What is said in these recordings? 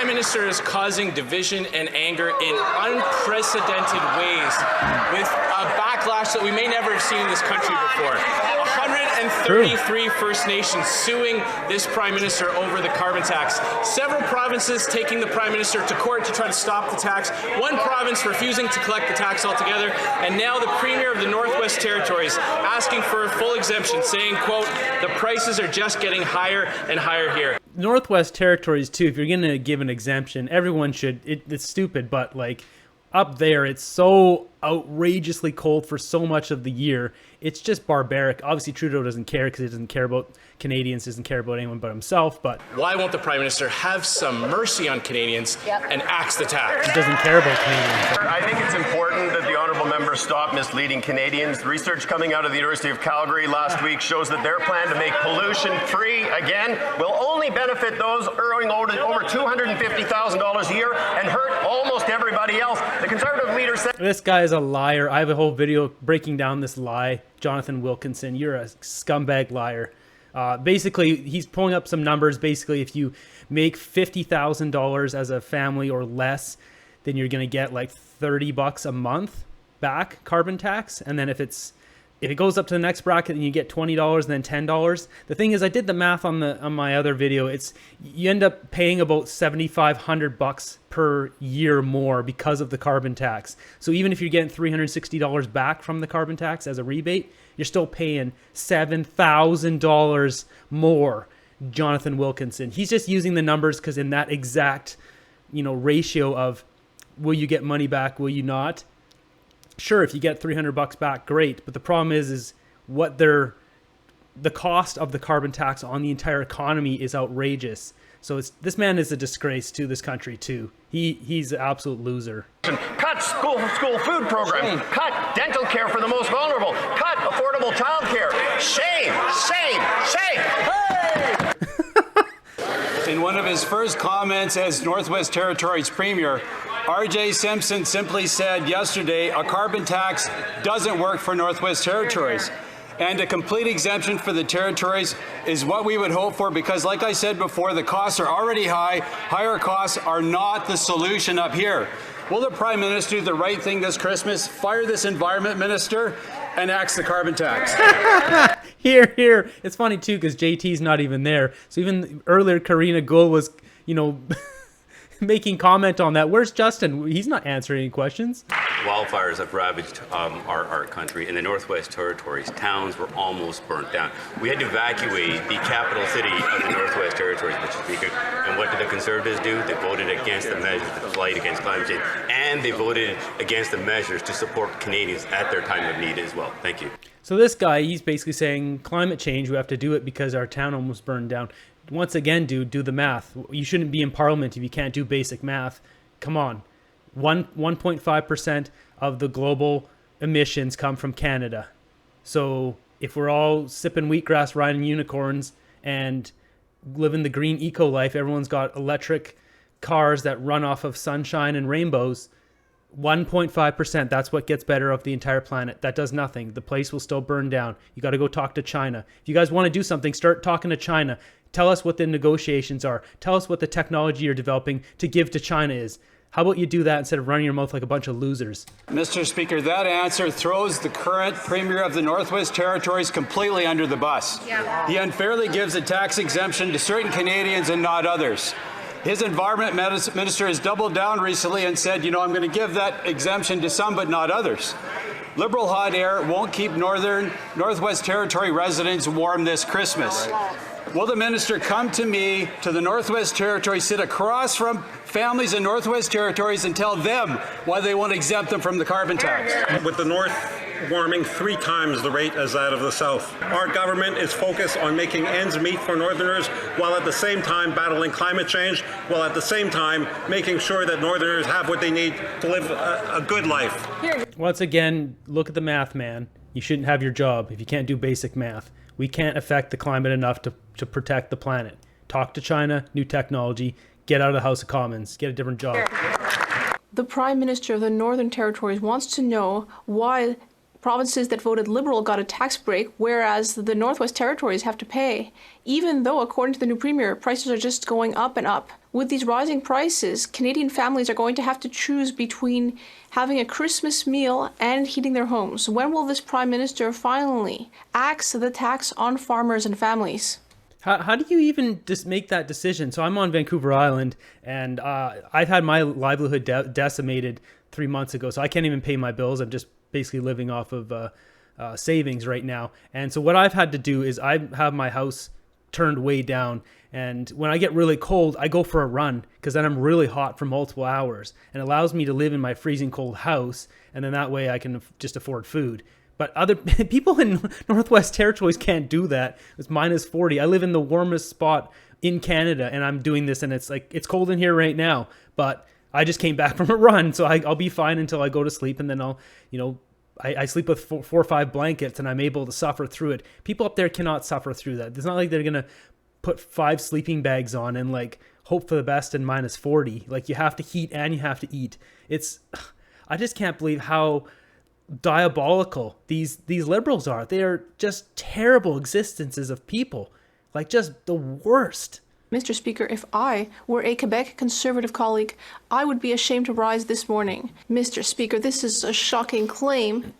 Prime Minister is causing division and anger in unprecedented ways with a backlash that we may never have seen in this country before. 133 First Nations suing this Prime Minister over the carbon tax. Several provinces taking the Prime Minister to court to try to stop the tax. One province refusing to collect the tax altogether. And now the Premier of the Northwest Territories asking for a full exemption, saying, quote, the prices are just getting higher and higher here. Northwest Territories too, if you're going to give an exemption, everyone should, it's stupid, but like up there, it's so outrageously cold for so much of the year. It's just barbaric. Obviously, Trudeau doesn't care because he doesn't care about Canadians, doesn't care about anyone but himself. But why won't the Prime Minister have some mercy on Canadians and axe the tax? He doesn't care about Canadians. I think it's important that the honourable member stop misleading Canadians. The research coming out of the University of Calgary last week shows that their plan to make pollution free again will only benefit those earning over $250,000 a year and hurt almost everybody else. The Conservative leader said this guy is a liar. I have a whole video breaking down this lie. Jonathan Wilkinson, you're a scumbag liar. Basically, he's pulling up some numbers. Basically, if you make $50,000 as a family or less, then you're going to get like $30 a month back carbon tax. And then if it goes up to the next bracket and you get $20 and then $10. The thing is, I did the math on my other video. You end up paying about $7,500 per year more because of the carbon tax. So even if you're getting $360 back from the carbon tax as a rebate, you're still paying $7,000 more. Jonathan Wilkinson, he's just using the numbers because in that exact, ratio of will you get money back, will you not? Sure, if you get $300 back, great. But the problem is what the cost of the carbon tax on the entire economy is outrageous. So this man is a disgrace to this country too. He's an absolute loser. Cut school food programs. Cut dental care for the most vulnerable. Cut affordable childcare. Shame, shame, shame. Hey! In one of his first comments as Northwest Territories Premier, R.J. Simpson simply said yesterday a carbon tax doesn't work for Northwest Territories. And a complete exemption for the territories is what we would hope for because, like I said before, the costs are already high. Higher costs are not the solution up here. Will the Prime Minister do the right thing this Christmas, fire this Environment Minister, and axe the carbon tax? Here. It's funny, too, because JT's not even there. So even earlier, Karina Gould was, making comment on that. Where's Justin? He's not answering any questions. Wildfires have ravaged our country. In the Northwest Territories, towns were almost burnt down. We had to evacuate the capital city of the Northwest Territories, Mr. Speaker. And what did the Conservatives do? They voted against the measures to fight against climate change, and they voted against the measures to support Canadians at their time of need as well. Thank you. So this guy, he's basically saying climate change, we have to do it because our town almost burned down. Once again, dude, do the math. You shouldn't be in Parliament if you can't do basic math. Come on. 1.5% of the global emissions come from Canada. So if we're all sipping wheatgrass, riding unicorns, and living the green eco life, everyone's got electric cars that run off of sunshine and rainbows, 1.5%, that's what gets better of the entire planet. That does nothing. The place will still burn down. You got to go talk to China. If you guys want to do something, start talking to China. Tell us what the negotiations are. Tell us what the technology you're developing to give to China is. How about you do that instead of running your mouth like a bunch of losers? Mr. Speaker, that answer throws the current Premier of the Northwest Territories completely under the bus. Yeah. He unfairly gives a tax exemption to certain Canadians and not others. His Environment Minister has doubled down recently and said, I'm going to give that exemption to some but not others. Liberal hot air won't keep Northwest Territory residents warm this Christmas. Will the minister come to me, to the Northwest Territories, sit across from families in Northwest Territories and tell them why they won't exempt them from the carbon tax? With the North warming 3 times the rate as that of the South, our government is focused on making ends meet for Northerners while at the same time battling climate change, while at the same time making sure that Northerners have what they need to live a good life. Once again, look at the math, man. You shouldn't have your job if you can't do basic math. We can't affect the climate enough to protect the planet. Talk to China, new technology, get out of the House of Commons, get a different job. The Prime Minister of the Northern Territories wants to know why Provinces that voted Liberal got a tax break, whereas the Northwest Territories have to pay, even though, according to the new Premier, prices are just going up and up. With these rising prices, Canadian families are going to have to choose between having a Christmas meal and heating their homes. When will this Prime Minister finally axe the tax on farmers and families? How do you even just make that decision? So I'm on Vancouver Island, and I've had my livelihood decimated 3 months ago, so I can't even pay my bills. I'm just basically living off of savings right now. And so what I've had to do is I have my house turned way down, and when I get really cold, I go for a run, because then I'm really hot for multiple hours, and it allows me to live in my freezing cold house, and then that way I can just afford food. But other people in Northwest Territories can't do that. It's minus 40. I live in the warmest spot in Canada, and I'm doing this, and it's like, it's cold in here right now, but I just came back from a run, so I'll be fine until I go to sleep, and then I'll, I sleep with four or five blankets, and I'm able to suffer through it. People up there cannot suffer through that. It's not like they're going to put 5 sleeping bags on and like hope for the best in minus 40. Like, you have to heat and you have to eat. I just can't believe how diabolical these Liberals are. They are just terrible existences of people. Like, just the worst. Mr. Speaker, if I were a Quebec Conservative colleague, I would be ashamed to rise this morning. Mr. Speaker, this is a shocking claim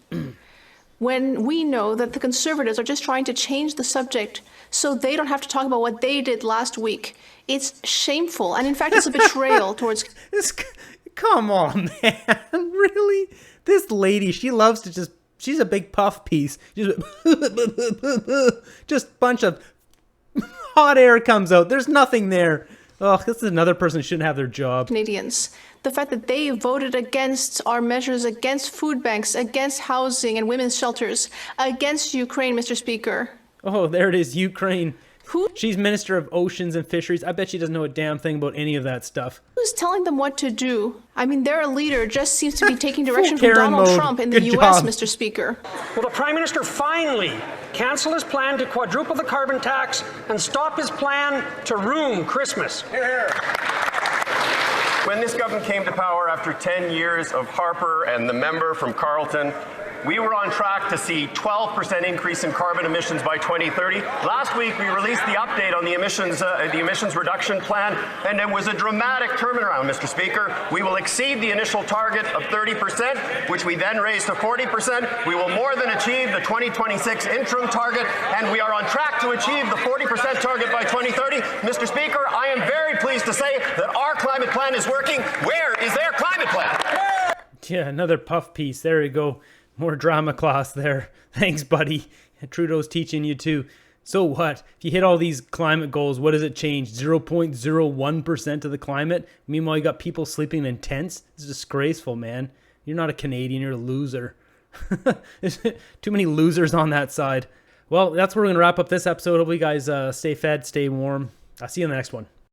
when we know that the Conservatives are just trying to change the subject so they don't have to talk about what they did last week. It's shameful, and in fact, it's a betrayal towards... Come on, man. Really? This lady, she loves to just... She's a big puff piece. Just bunch of... hot air comes out. There's nothing there. Oh, this is another person who shouldn't have their job. Canadians. The fact that they voted against our measures, against food banks, against housing and women's shelters, against Ukraine, Mr. Speaker. Oh, there it is, Ukraine. Who? She's Minister of Oceans and Fisheries. I bet she doesn't know a damn thing about any of that stuff. Who's telling them what to do? I mean, their leader just seems to be taking direction from Karen Donald mode. Trump in the Good U.S., job. Mr. Speaker. Will the Prime Minister finally cancel his plan to quadruple the carbon tax and stop his plan to ruin Christmas? When this government came to power after 10 years of Harper and the member from Carleton, we were on track to see 12% increase in carbon emissions by 2030. Last week, we released the update on the emissions reduction plan, and it was a dramatic turnaround, Mr. Speaker. We will exceed the initial target of 30%, which we then raised to 40%. We will more than achieve the 2026 interim target, and we are on track to achieve the 40% target by 2030. Mr. Speaker, I am very pleased to say that our climate plan is working. Where is their climate plan? Yeah, another puff piece. There you go. More drama class there. Thanks, buddy. Trudeau's teaching you too. So what? If you hit all these climate goals, what does it change? 0.01% of the climate? Meanwhile, you got people sleeping in tents? It's disgraceful, man. You're not a Canadian. You're a loser. There's too many losers on that side. Well, that's where we're going to wrap up this episode. Hope you guys stay fed, stay warm. I'll see you in the next one.